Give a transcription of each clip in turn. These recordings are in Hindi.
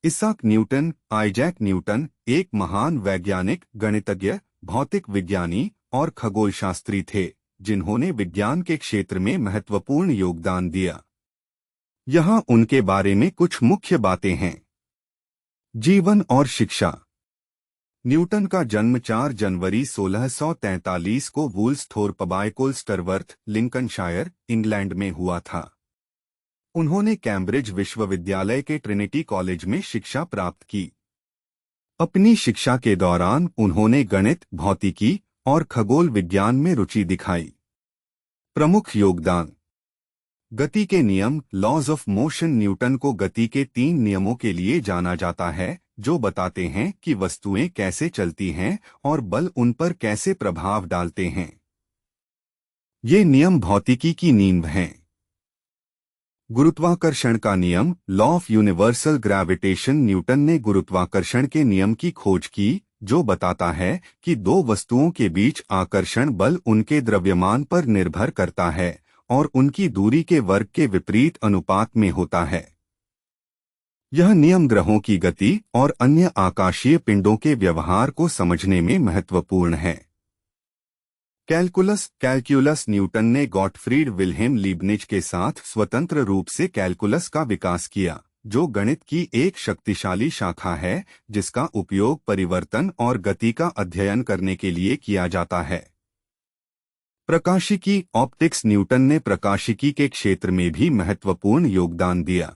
इसाक न्यूटन, आइजैक न्यूटन एक महान वैज्ञानिक, गणितज्ञ, भौतिक विज्ञानी और खगोलशास्त्री थे, जिन्होंने विज्ञान के क्षेत्र में महत्वपूर्ण योगदान दिया। यहाँ उनके बारे में कुछ मुख्य बातें हैं। जीवन और शिक्षा। न्यूटन का जन्म 4 जनवरी 1643 को वुल्सथोर्प, लिंकनशायर, इंग्लैंड में हुआ था। उन्होंने कैम्ब्रिज विश्वविद्यालय के ट्रिनिटी कॉलेज में शिक्षा प्राप्त की। अपनी शिक्षा के दौरान उन्होंने गणित, भौतिकी और खगोल विज्ञान में रुचि दिखाई। प्रमुख योगदान। गति के नियम, लॉज ऑफ मोशन। न्यूटन को गति के 3 नियमों के लिए जाना जाता है, जो बताते हैं कि वस्तुएं कैसे चलती हैं और बल उन पर कैसे प्रभाव डालते हैं। ये नियम भौतिकी की नींव हैं। गुरुत्वाकर्षण का नियम, law of universal gravitation. Newton ने गुरुत्वाकर्षण के नियम की खोज की, जो बताता है कि दो वस्तुओं के बीच आकर्षण बल उनके द्रव्यमान पर निर्भर करता है और उनकी दूरी के वर्ग के विपरीत अनुपात में होता है। यह नियम ग्रहों की गति और अन्य आकाशीय पिंडों के व्यवहार को समझने में महत्वपूर्ण है। कैलकुलस। न्यूटन ने गॉटफ्रीड विल्हेम लीबनिज के साथ स्वतंत्र रूप से कैलकुलस का विकास किया, जो गणित की एक शक्तिशाली शाखा है जिसका उपयोग परिवर्तन और गति का अध्ययन करने के लिए किया जाता है। प्रकाशिकी, ऑप्टिक्स। न्यूटन ने प्रकाशिकी के क्षेत्र में भी महत्वपूर्ण योगदान दिया।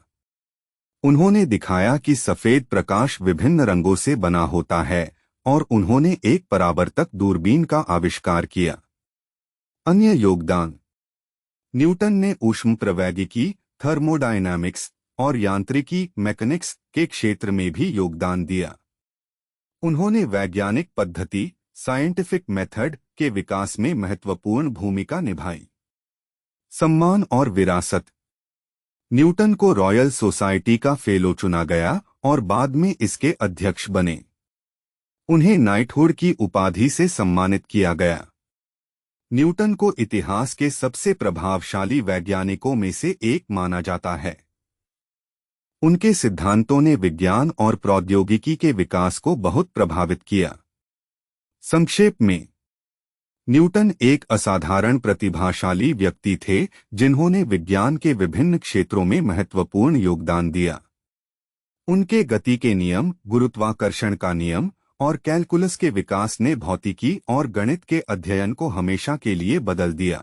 उन्होंने दिखाया कि सफेद प्रकाश विभिन्न रंगों से बना होता है और उन्होंने एक परावर्तक दूरबीन का आविष्कार किया। अन्य योगदान। न्यूटन ने ऊष्मप्रवैगिकी, थर्मोडायनामिक्स और यांत्रिकी, मैकेनिक्स के क्षेत्र में भी योगदान दिया। उन्होंने वैज्ञानिक पद्धति, साइंटिफिक मेथड के विकास में महत्वपूर्ण भूमिका निभाई। सम्मान और विरासत। न्यूटन को रॉयल सोसाइटी का फेलो चुना गया और बाद में इसके अध्यक्ष बने। उन्हें नाइटहुड की उपाधि से सम्मानित किया गया। न्यूटन को इतिहास के सबसे प्रभावशाली वैज्ञानिकों में से एक माना जाता है। उनके सिद्धांतों ने विज्ञान और प्रौद्योगिकी के विकास को बहुत प्रभावित किया। संक्षेप में, न्यूटन एक असाधारण प्रतिभाशाली व्यक्ति थे जिन्होंने विज्ञान के विभिन्न क्षेत्रों में महत्वपूर्ण योगदान दिया। उनके गति के नियम, गुरुत्वाकर्षण का नियम और कैलकुलस के विकास ने भौतिकी और गणित के अध्ययन को हमेशा के लिए बदल दिया।